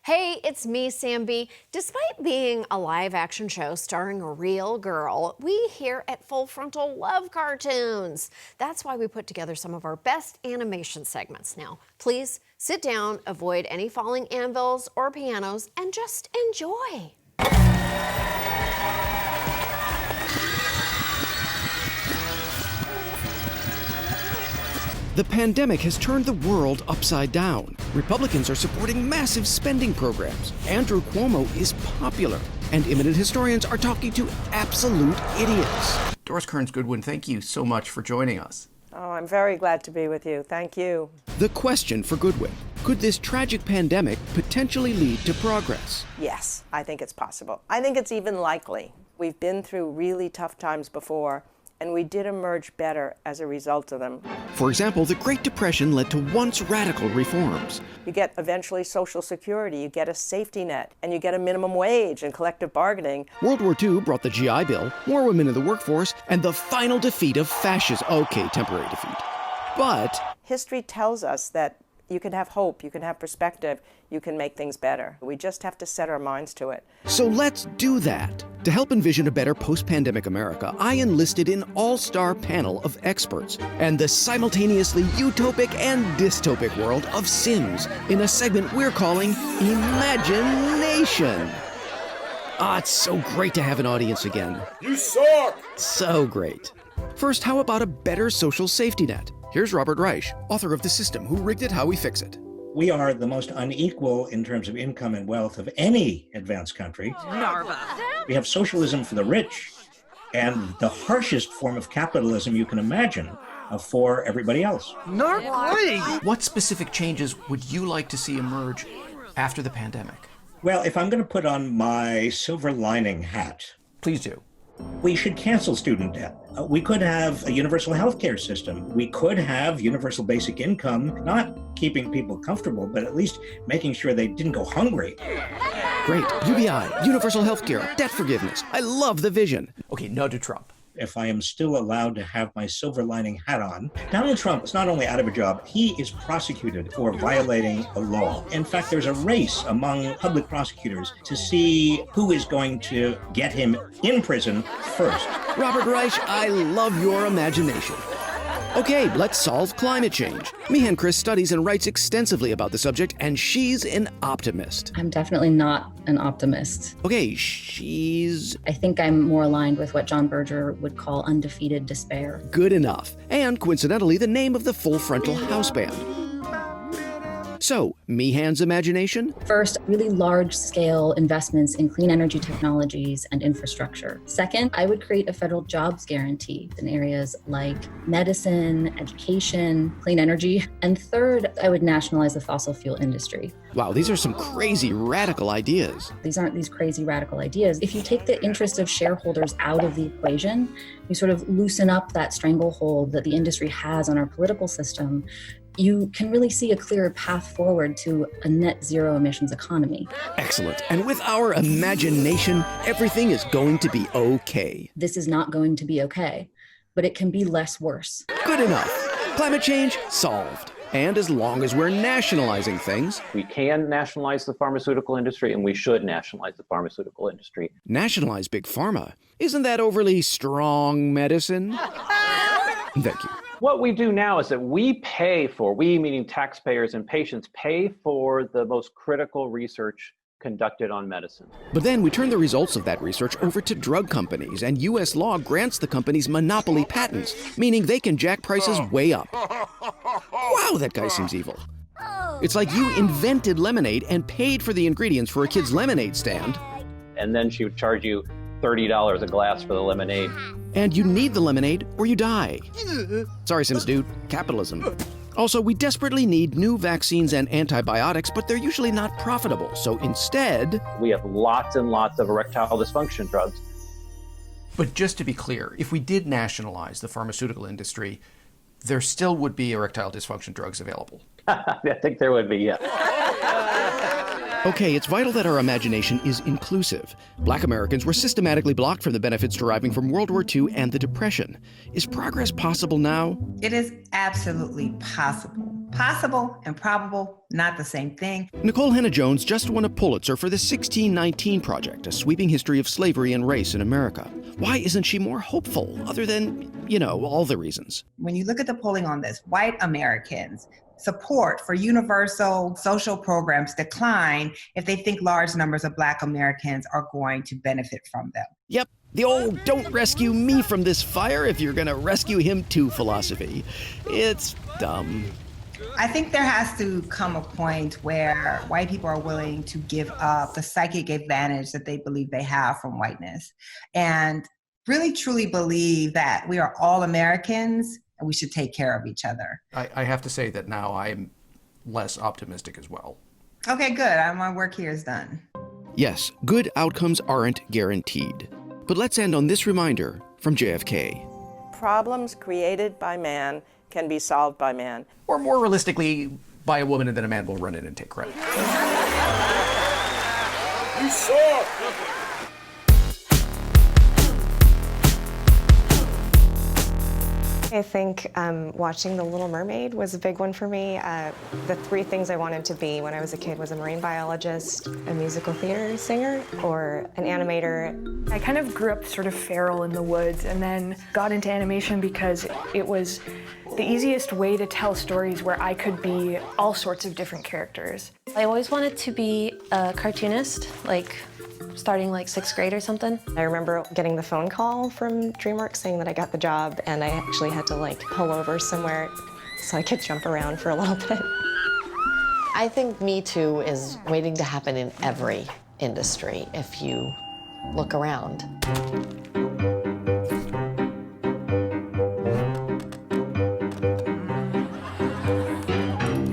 Hey, it's me, Sam B. Despite being a live-action show starring a real girl, we here at Full Frontal love cartoons. That's why we put together some of our best animation segments. Now, please sit down, avoid any falling anvils or pianos, and just enjoy. The pandemic has turned the world upside down. Republicans are supporting massive spending programs. Andrew Cuomo is popular. And imminent historians are talking to absolute idiots. Doris Kearns-Goodwin, thank you so much for joining us. Oh, I'm very glad to be with you. Thank you. The question for Goodwin: could this tragic pandemic potentially lead to progress? Yes, I think it's possible. I think it's even likely. We've been through really tough times before, and we did emerge better as a result of them. For example, the Great Depression led to once radical reforms. You get eventually Social Security, you get a safety net, and you get a minimum wage and collective bargaining. World War II brought the GI Bill, more women in the workforce, and the final defeat of fascism. Okay, temporary defeat. But history tells us that you can have hope, you can have perspective, you can make things better. We just have to set our minds to it. So let's do that. To help envision a better post-pandemic America, I enlisted an all-star panel of experts and the simultaneously utopic and dystopic world of Sims in a segment we're calling Imagination. It's so great to have an audience again. You suck! So great. First, how about a better social safety net? Here's Robert Reich, author of The System, Who Rigged It, How We Fix It. We are the most unequal in terms of income and wealth of any advanced country. Narva. We have socialism for the rich and the harshest form of capitalism you can imagine for everybody else. What specific changes would you like to see emerge after the pandemic? Well, if I'm going to put on my silver lining hat, Please do. we should cancel student debt. We could have a universal healthcare system. We could have universal basic income, not keeping people comfortable, but at least making sure they didn't go hungry. Great. UBI, universal healthcare, debt forgiveness. I love the vision. Okay, no to Trump. If I am still allowed to have my silver lining hat on, Donald Trump is not only out of a job, he is prosecuted for violating a law. In fact, there's a race among public prosecutors to see who is going to get him in prison first. Robert Reich, I love your imagination. Okay, let's solve climate change. Meehan Chris studies and writes extensively about the subject, and she's an optimist. I'm definitely not an optimist. Okay, she's I think I'm more aligned with what John Berger would call undefeated despair. good enough. And coincidentally, the name of the Full Frontal house band. So, Meehan's imagination? First, really large-scale investments in clean energy technologies and infrastructure. Second, I would create a federal jobs guarantee in areas like medicine, education, clean energy. And third, I would nationalize the fossil fuel industry. Wow, these are some crazy radical ideas. These aren't these crazy radical ideas. If you take the interest of shareholders out of the equation, you sort of loosen up that stranglehold that the industry has on our political system, you can really see a clearer path forward to a net zero emissions economy. Excellent. And with our imagination, everything is going to be okay. This is not going to be okay, but it can be less worse. Good enough. Climate change solved. And as long as we're nationalizing things, We can nationalize the pharmaceutical industry, and we should nationalize the pharmaceutical industry. nationalize Big Pharma. Isn't that overly strong medicine? Thank you. What we do now is that we meaning taxpayers and patients, pay for the most critical research conducted on medicine. But then we turn the results of that research over to drug companies, and U.S. law grants the companies monopoly patents, meaning they can jack prices way up. Wow, that guy seems evil. It's like you invented lemonade and paid for the ingredients for a kid's lemonade stand, And then she would charge you $30 a glass for the lemonade. and you need the lemonade or you die. Sorry, Sims dude. Capitalism. Also, we desperately need new vaccines and antibiotics, but they're usually not profitable. So instead... We have lots and lots of erectile dysfunction drugs. But just to be clear, if we did nationalize the pharmaceutical industry, there still would be erectile dysfunction drugs available. I think there would be, yeah. Okay, it's vital that our imagination is inclusive. Black Americans were systematically blocked from the benefits deriving from World War II and the Depression. Is progress possible now? It is absolutely possible. Possible and probable, not the same thing. Nicole Hannah-Jones just won a Pulitzer for the 1619 Project, a sweeping history of slavery and race in America. Why isn't she more hopeful, other than, all the reasons? When you look at the polling on this, white Americans support for universal social programs decline if they think large numbers of Black Americans are going to benefit from them. Yep, the old "don't rescue me from this fire if you're gonna rescue him too" philosophy. It's dumb. I think there has to come a point where white people are willing to give up the psychic advantage that they believe they have from whiteness and really truly believe that we are all Americans and we should take care of each other. I have to say that now I'm less optimistic as well. Okay, good. My work here is done. Yes, good outcomes aren't guaranteed. But let's end on this reminder from JFK. Problems created by man can be solved by man. Or more realistically, by a woman, and then a man will run in and take credit. You suck! I think watching The Little Mermaid was a big one for me. The three things I wanted to be when I was a kid was a marine biologist, a musical theater singer, or an animator. I kind of grew up sort of feral in the woods and then got into animation because it was the easiest way to tell stories where I could be all sorts of different characters. I always wanted to be a cartoonist, starting 6th grade or something. I remember getting the phone call from DreamWorks saying that I got the job, and I actually had to pull over somewhere so I could jump around for a little bit. I think Me Too is waiting to happen in every industry if you look around.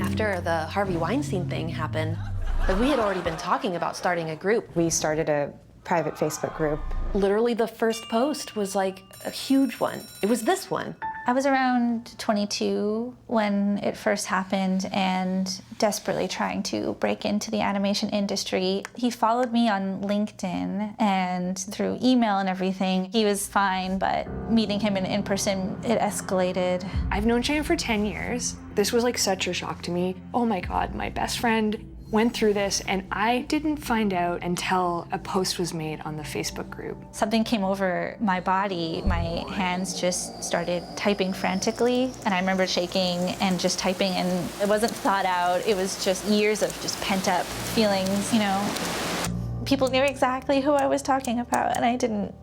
After the Harvey Weinstein thing happened, we had already been talking about starting a group. We started a private Facebook group. Literally the first post was a huge one. It was this one. I was around 22 when it first happened and desperately trying to break into the animation industry. He followed me on LinkedIn and through email and everything. He was fine, but meeting him in person, it escalated. I've known Shane for 10 years. This was such a shock to me. Oh my God, my best friend went through this, and I didn't find out until a post was made on the Facebook group. Something came over my body. My hands just started typing frantically, and I remember shaking and just typing, and it wasn't thought out. It was just years of just pent-up feelings, People knew exactly who I was talking about, and I didn't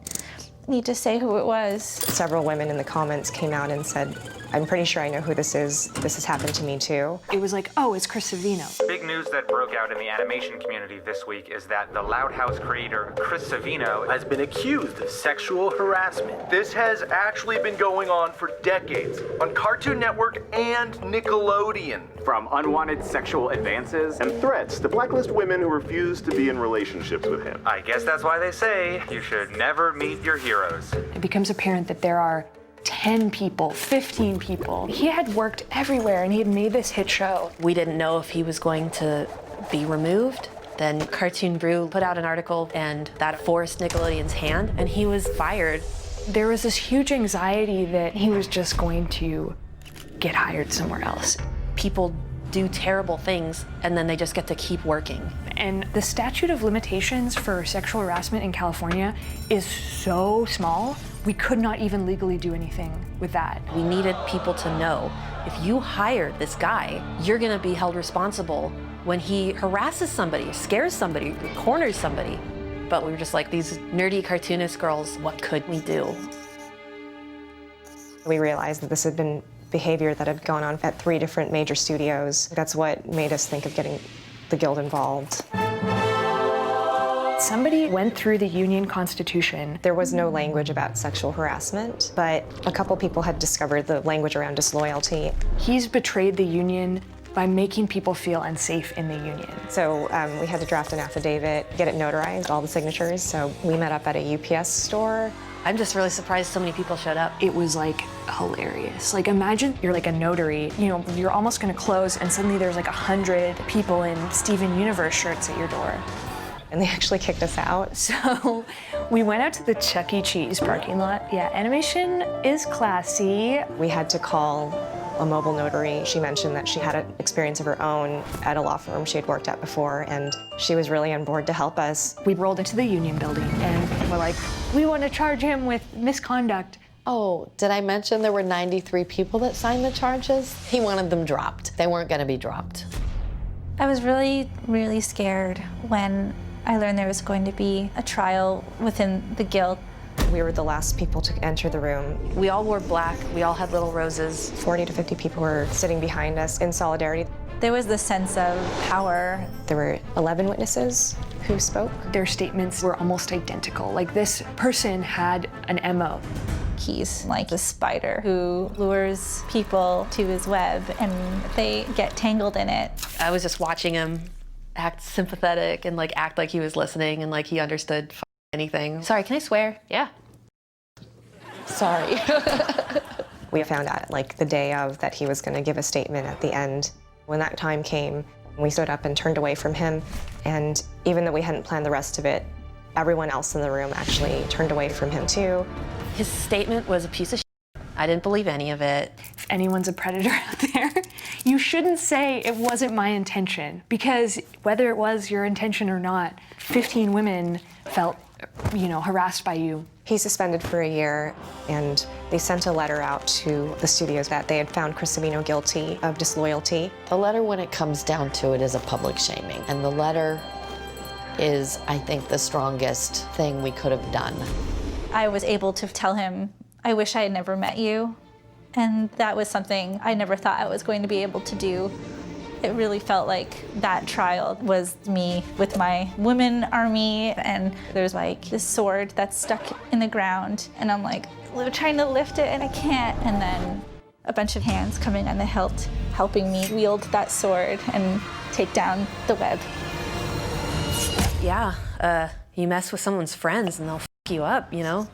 need to say who it was. Several women in the comments came out and said, "I'm pretty sure I know who this is. This has happened to me too." It was oh, it's Chris Savino. Big news that broke out in the animation community this week is that the Loud House creator, Chris Savino, has been accused of sexual harassment. This has actually been going on for decades on Cartoon Network and Nickelodeon. From unwanted sexual advances and threats to blacklist women who refuse to be in relationships with him. I guess that's why they say you should never meet your heroes. It becomes apparent that there are 10 people, 15 people. He had worked everywhere and he had made this hit show. We didn't know if he was going to be removed. Then Cartoon Brew put out an article and that forced Nickelodeon's hand and he was fired. There was this huge anxiety that he was just going to get hired somewhere else. People do terrible things and then they just get to keep working. And the statute of limitations for sexual harassment in California is so small, we could not even legally do anything with that. We needed people to know, if you hired this guy, you're gonna be held responsible when he harasses somebody, scares somebody, corners somebody. But we were just these nerdy cartoonist girls, what could we do? We realized that this had been behavior that had gone on at 3 different major studios. That's what made us think of getting the guild involved. Somebody went through the union constitution. There was no language about sexual harassment, but a couple people had discovered the language around disloyalty. He's betrayed the union by making people feel unsafe in the union. So we had to draft an affidavit, get it notarized, all the signatures. So we met up at a UPS store I'm just really surprised so many people showed up. It was like hilarious. Like imagine you're like a notary, you know, you're almost gonna close and suddenly there's like 100 people in Steven Universe shirts at your door. And they actually kicked us out. So we went out to the Chuck E. Cheese parking lot. Yeah, animation is classy. We had to call a mobile notary. She mentioned that she had an experience of her own at a law firm she had worked at before, and she was really on board to help us. We rolled into the Union building and we're like, we want to charge him with misconduct. Oh, did I mention there were 93 people that signed the charges? He wanted them dropped. They weren't going to be dropped. I was really, really scared when I learned there was going to be a trial within the guild. We were the last people to enter the room. We all wore black. We all had little roses. 40 to 50 people were sitting behind us in solidarity. There was this sense of power. There were 11 witnesses who spoke. Their statements were almost identical. Like this person had an MO. He's like the spider who lures people to his web and they get tangled in it. I was just watching him act sympathetic and like act like he was listening and like he understood anything. Sorry, can I swear? Yeah. Sorry. We found out like the day of that he was going to give a statement at the end. When that time came, we stood up and turned away from him. And even though we hadn't planned the rest of it, everyone else in the room actually turned away from him too. His statement was a piece of shit. I didn't believe any of it. If anyone's a predator out there, you shouldn't say it wasn't my intention, because whether it was your intention or not, 15 women felt, you know, harassed by you. He's suspended for a year, and they sent a letter out to the studios that they had found Chris Savino guilty of disloyalty. The letter, when it comes down to it, is a public shaming. And the letter is, I think, the strongest thing we could have done. I was able to tell him, I wish I had never met you. And that was something I never thought I was going to be able to do. It really felt like that trial was me with my women army, and there's like this sword that's stuck in the ground, and I'm like trying to lift it and I can't, and then a bunch of hands coming on the hilt helping me wield that sword and take down the web. Yeah, you mess with someone's friends and they'll f you up, you know?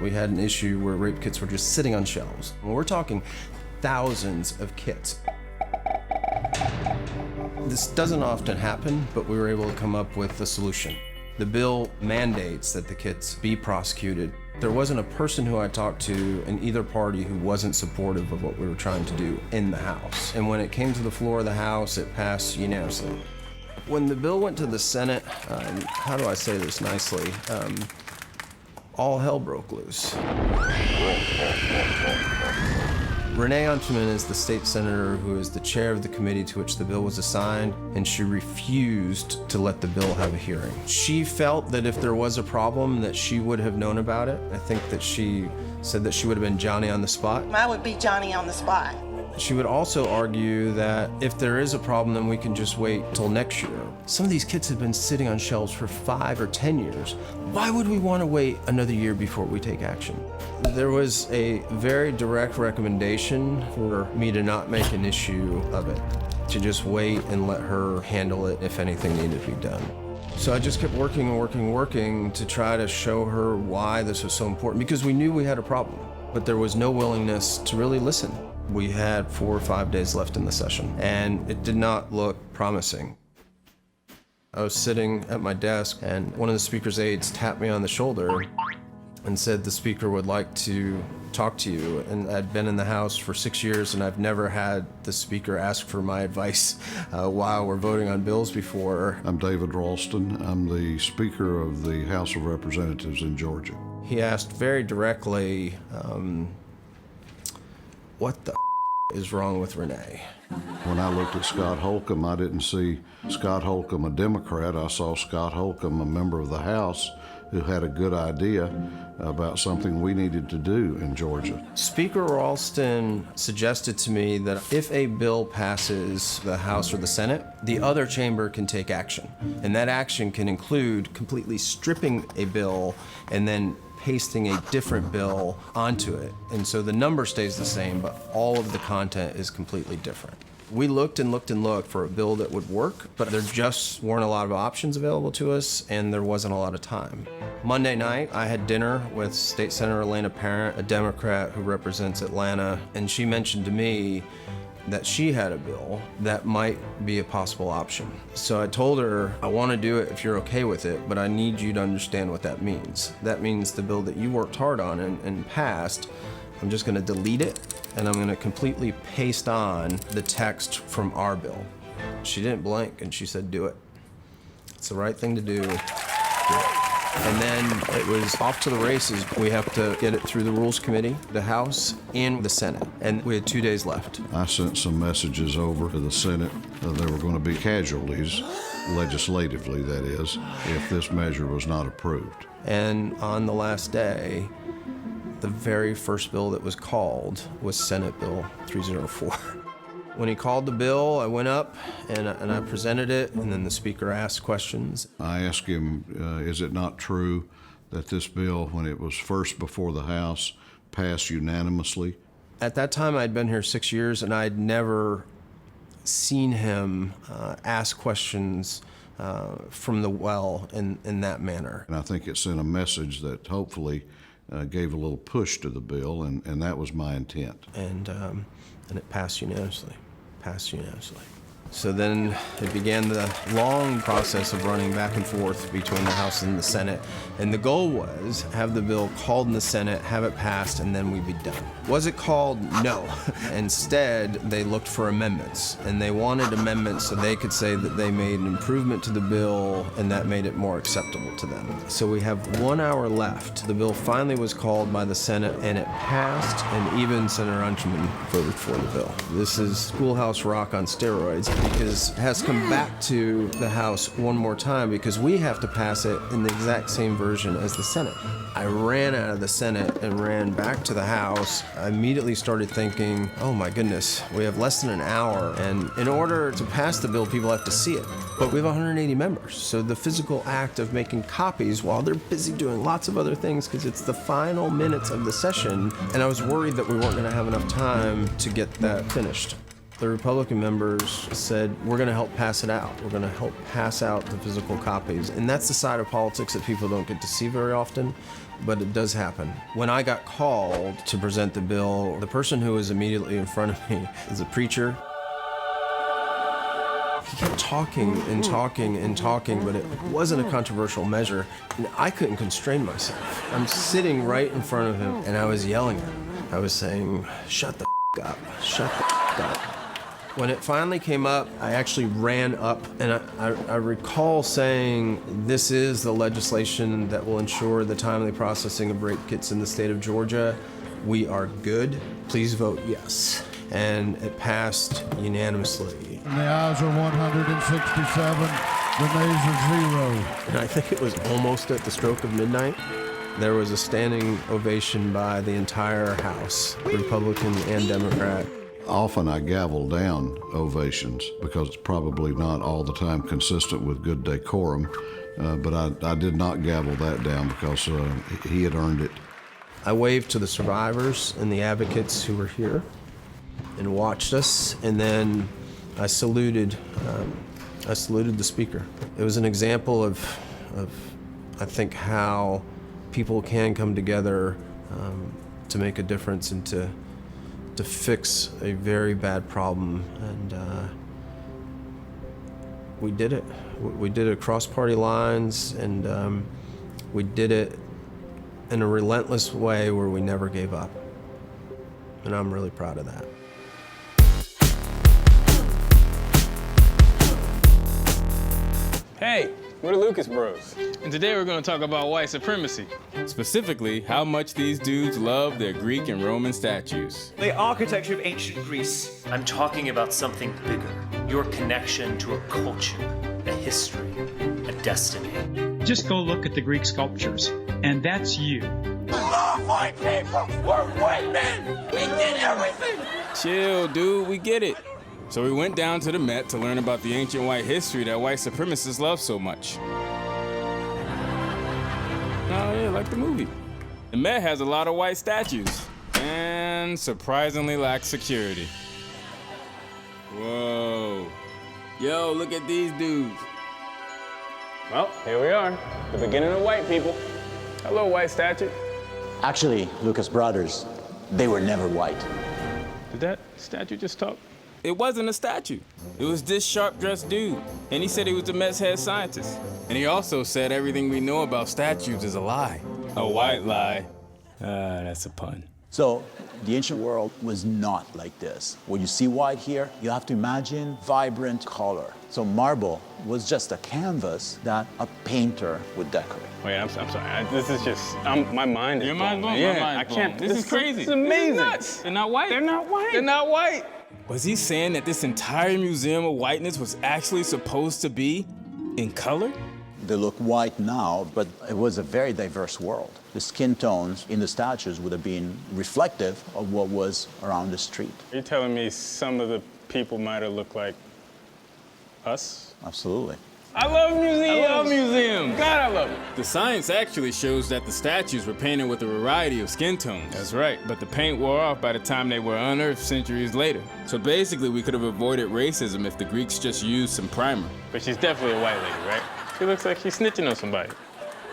We had an issue where rape kits were just sitting on shelves. We're talking thousands of kits. This doesn't often happen, but we were able to come up with a solution. The bill mandates that the kits be prosecuted. There wasn't a person who I talked to in either party who wasn't supportive of what we were trying to do in the House. And when it came to the floor of the House, it passed unanimously. When the bill went to the Senate, how do I say this nicely? All hell broke loose. Renee Unterman is the state senator who is the chair of the committee to which the bill was assigned, and she refused to let the bill have a hearing. She felt that if there was a problem that she would have known about it. I think that she said that she would have been Johnny on the spot. I would be Johnny on the spot. She would also argue that if there is a problem, then we can just wait till next year. Some of these kits have been sitting on shelves for 5 or 10 years. Why would we want to wait another year before we take action? There was a very direct recommendation for me to not make an issue of it, to just wait and let her handle it if anything needed to be done. So I just kept working and working and working to try to show her why this was so important, because we knew we had a problem, but there was no willingness to really listen. We had 4 or 5 days left in the session, and it did not look promising. I was sitting at my desk, and one of the speaker's aides tapped me on the shoulder and said the speaker would like to talk to you. And I'd been in the House for 6 years, and I've never had the speaker ask for my advice while we're voting on bills before. I'm David Ralston. I'm the Speaker of the House of Representatives in Georgia. He asked very directly, what the is wrong with Renee? When I looked at Scott Holcomb, I didn't see Scott Holcomb a Democrat. I saw Scott Holcomb a member of the House who had a good idea about something we needed to do in Georgia. Speaker Ralston suggested to me that if a bill passes the House or the Senate, the other chamber can take action. And that action can include completely stripping a bill and then pasting a different bill onto it. And so the number stays the same, but all of the content is completely different. We looked and looked and looked for a bill that would work, but there just weren't a lot of options available to us, and there wasn't a lot of time. Monday night, I had dinner with State Senator Elena Parent, a Democrat who represents Atlanta, and she mentioned to me that she had a bill that might be a possible option. So I told her, I want to do it if you're okay with it, but I need you to understand what that means. That means the bill that you worked hard on and passed, I'm just going to delete it, and I'm going to completely paste on the text from our bill. She didn't blink, and she said, do it. It's the right thing to do. Do it. And then it was off to the races. We have to get it through the Rules Committee, the House, and the Senate. And we had 2 days left. I sent some messages over to the Senate. There were going to be casualties, legislatively that is, if this measure was not approved. And on the last day, the very first bill that was called was Senate Bill 304. When he called the bill, I went up and I presented it, and then the speaker asked questions. I asked him, is it not true that this bill, when it was first before the House, passed unanimously? At that time, I'd been here 6 years, and I'd never seen him ask questions from the well in that manner. And I think it sent a message that hopefully gave a little push to the bill, and that was my intent. And it passed unanimously. So then it began the long process of running back and forth between the House and the Senate. And the goal was have the bill called in the Senate, have it passed, and then we'd be done. Was it called? No. Instead, they looked for amendments. And they wanted amendments so they could say that they made an improvement to the bill and that made it more acceptable to them. So we have 1 hour left. The bill finally was called by the Senate and it passed, and even Senator Unchman voted for the bill. This is Schoolhouse Rock on steroids, because it has come back to the House one more time because we have to pass it in the exact same version as the Senate. I ran out of the Senate and ran back to the House. I immediately started thinking, oh my goodness, we have less than an hour, and in order to pass the bill, people have to see it. But we have 180 members, so the physical act of making copies while they're busy doing lots of other things, because it's the final minutes of the session, and I was worried that we weren't going to have enough time to get that finished. The Republican members said, we're going to help pass it out. We're going to help pass out the physical copies. And that's the side of politics that people don't get to see very often, but it does happen. When I got called to present the bill, the person who was immediately in front of me is a preacher. He kept talking and talking and talking, but it wasn't a controversial measure. And I couldn't constrain myself. I'm sitting right in front of him, and I was yelling at him. I was saying, shut the up, shut the up. When it finally came up, I actually ran up, and I recall saying, this is the legislation that will ensure the timely processing of rape kits in the state of Georgia. We are good. Please vote yes. And it passed unanimously. And the ayes are 167, the nays are 0. And I think it was almost at the stroke of midnight. There was a standing ovation by the entire House, Republican and Democrat. Often I gavel down ovations because it's probably not all the time consistent with good decorum, but I did not gavel that down because he had earned it. I waved to the survivors and the advocates who were here and watched us, and then I saluted the speaker. It was an example of I think, how people can come together to make a difference and to fix a very bad problem, and we did it. We did it across party lines, and we did it in a relentless way where we never gave up, and I'm really proud of that. Hey, we're the Lucas Bros, and today we're going to talk about white supremacy. Specifically, how much these dudes love their Greek and Roman statues. The architecture of ancient Greece. I'm talking about something bigger. Your connection to a culture, a history, a destiny. Just go look at the Greek sculptures, and that's you. Love white people. We're white men. We did everything. Chill, dude. We get it. So we went down to the Met to learn about the ancient white history that white supremacists love so much. Oh, yeah, like the movie. The Met has a lot of white statues and surprisingly lacks security. Whoa. Yo, look at these dudes. Well, here we are, the beginning of white people. Hello, white statue. Actually, Lucas brothers, they were never white. Did that statue just talk? It wasn't a statue. It was this sharp-dressed dude. And he said he was the Met's head scientist. And he also said everything we know about statues is a lie. A white lie. That's a pun. So, the ancient world was not like this. When you see white here, you have to imagine vibrant color. So marble was just a canvas that a painter would decorate. Wait, I'm sorry. This is just, my mind is Your mind's blown? Yeah, My mind's I can't. blown. This is crazy. It's amazing. Nuts. They're not white. They're not white. They're not white. Was he saying that this entire museum of whiteness was actually supposed to be in color? They look white now, but it was a very diverse world. The skin tones in the statues would have been reflective of what was around the street. You're telling me some of the people might have looked like us? Absolutely. I love museums. I love museums. God, I love it. The science actually shows that the statues were painted with a variety of skin tones. That's right, but the paint wore off by the time they were unearthed centuries later. So basically, we could have avoided racism if the Greeks just used some primer. But she's definitely a white lady, right? She looks like she's snitching on somebody.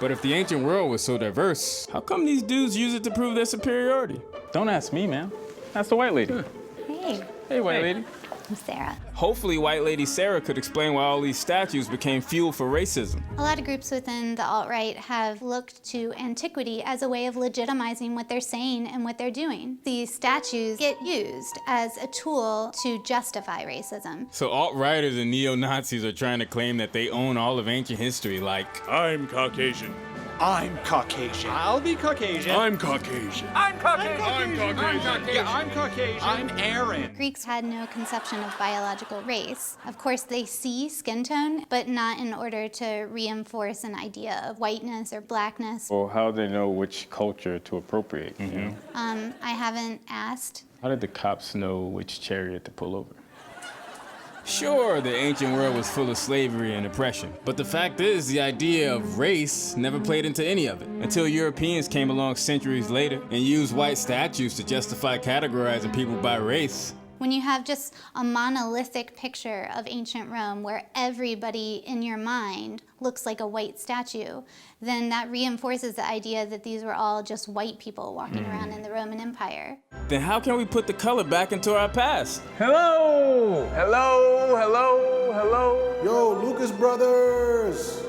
But if the ancient world was so diverse, how come these dudes use it to prove their superiority? Don't ask me, man. Ask the white lady. Hey. Hey, white lady. I'm Sarah. Hopefully, white lady Sarah could explain why all these statues became fuel for racism. A lot of groups within the alt-right have looked to antiquity as a way of legitimizing what they're saying and what they're doing. These statues get used as a tool to justify racism. So alt-righters and neo-Nazis are trying to claim that they own all of ancient history, like, I'm Caucasian. I'm Caucasian. I'll be Caucasian. I'm Caucasian. I'm Caucasian. I'm Caucasian. Yeah, I'm Caucasian. I'm Aaron. Greeks had no conception of biological race. Of course, they see skin tone, but not in order to reinforce an idea of whiteness or blackness. Well, how do they know which culture to appropriate, you know? I haven't asked. How did the cops know which chariot to pull over? Sure, the ancient world was full of slavery and oppression, but the fact is the idea of race never played into any of it until Europeans came along centuries later and used white statues to justify categorizing people by race. When you have just a monolithic picture of ancient Rome where everybody in your mind looks like a white statue, then that reinforces the idea that these were all just white people walking around in the Roman Empire. Then how can we put the color back into our past? Hello! Hello, hello, hello. Yo, Lucas Brothers!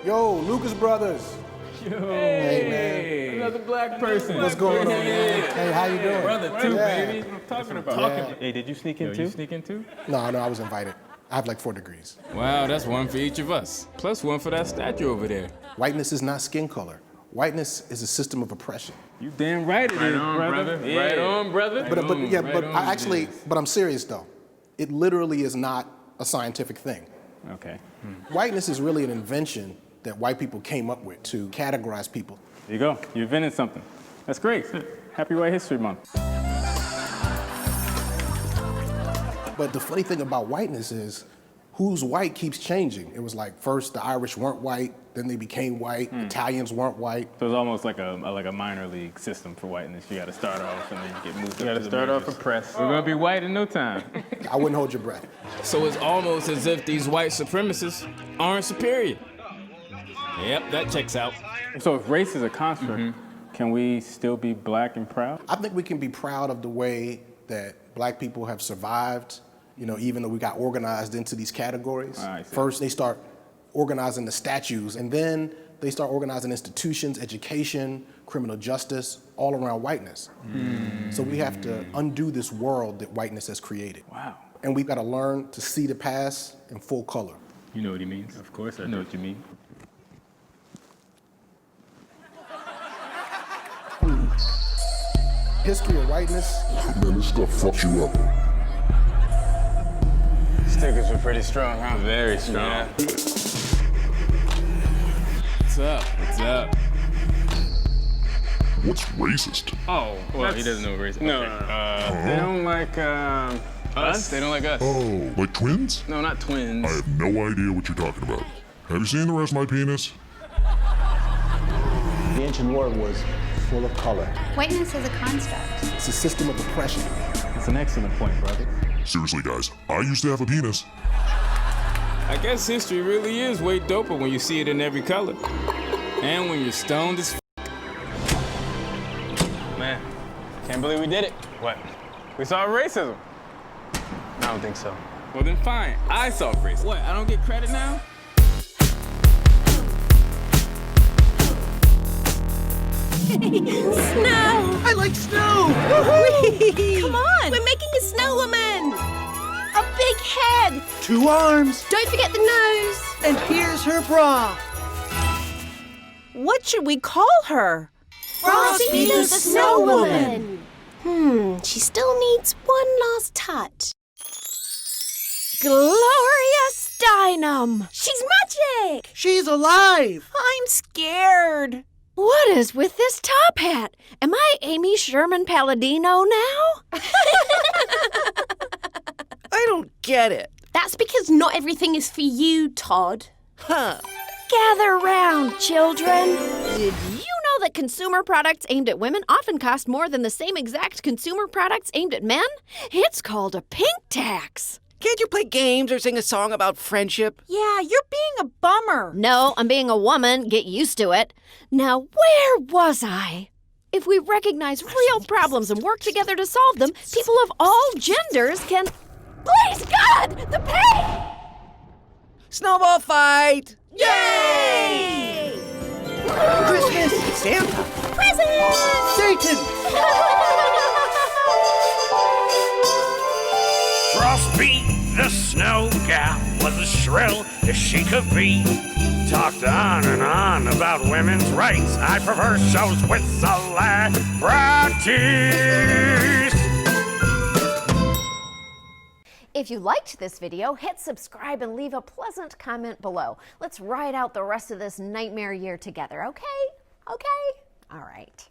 Yo, Lucas Brothers! Yo, hey, man. Another black person. What's going on, man? Hey, how you doing? Brother, too, baby. What I'm talking about. Yeah. Hey, did you sneak in too? You sneak in too? No, I was invited. I have like 4 degrees. Wow, that's one for each of us. Plus one for that statue over there. Whiteness is not skin color. Whiteness is a system of oppression. You damn right it is, brother. Yeah. Right on, brother. But I'm serious though. It literally is not a scientific thing. Okay. Whiteness is really an invention that white people came up with to categorize people. There you go. You invented something. That's great. Happy White History Month. But the funny thing about whiteness is who's white keeps changing. It was like first the Irish weren't white, then they became white, Italians weren't white. So it's almost like a minor league system for whiteness. You got to start off and then you get moved up. You got to start off oppressed. We're going to be white in no time. I wouldn't hold your breath. So it's almost as if these white supremacists aren't superior. Yep, that checks out. So if race is a construct, can we still be black and proud? I think we can be proud of the way that black people have survived, you know, even though we got organized into these categories. First, they start organizing the statues, and then they start organizing institutions, education, criminal justice, all around whiteness. So we have to undo this world that whiteness has created. Wow. And we've got to learn to see the past in full color. You know what he means. Of course I know what you mean. History of whiteness. Man, this stuff fucks you up. Stickers were pretty strong, huh? Very strong. Yeah. What's up? What's up? What's racist? Oh, well, he doesn't know what racist. No, Huh? they don't like us. They don't like us. Oh, like twins? No, not twins. I have no idea what you're talking about. Have you seen the rest of my penis? The ancient world was full of color. Whiteness is a construct. It's a system of oppression. That's an excellent point, brother. Seriously, guys, I used to have a penis. I guess history really is way doper when you see it in every color. And when you're stoned as Man, can't believe we did it. What? We solved racism. I don't think so. Well then fine, I solved racism. What, I don't get credit now? Snow! I like snow! Come on! We're making a snow woman! A big head! 2 arms! Don't forget the nose! And here's her bra! What should we call her? Frosty the Snow Woman! She still needs one last touch. Glorious Dynam! She's magic! She's alive! I'm scared. What is with this top hat? Am I Amy Sherman Palladino now? I don't get it. That's because not everything is for you, Todd. Gather round, children. Did you know that consumer products aimed at women often cost more than the same exact consumer products aimed at men? It's called a pink tax. Can't you play games or sing a song about friendship? Yeah, you're being a bummer. No, I'm being a woman. Get used to it. Now, where was I? If we recognize real problems and work together to solve them, people of all genders can... Please, God! The pain! Snowball fight! Yay! Christmas! Santa! Presents! Satan! Frostbeat, the snow gal, was as shrill as she could be. Talked on and on about women's rights. I prefer shows with celebrities. If you liked this video, hit subscribe and leave a pleasant comment below. Let's ride out the rest of this nightmare year together, okay? Okay? All right.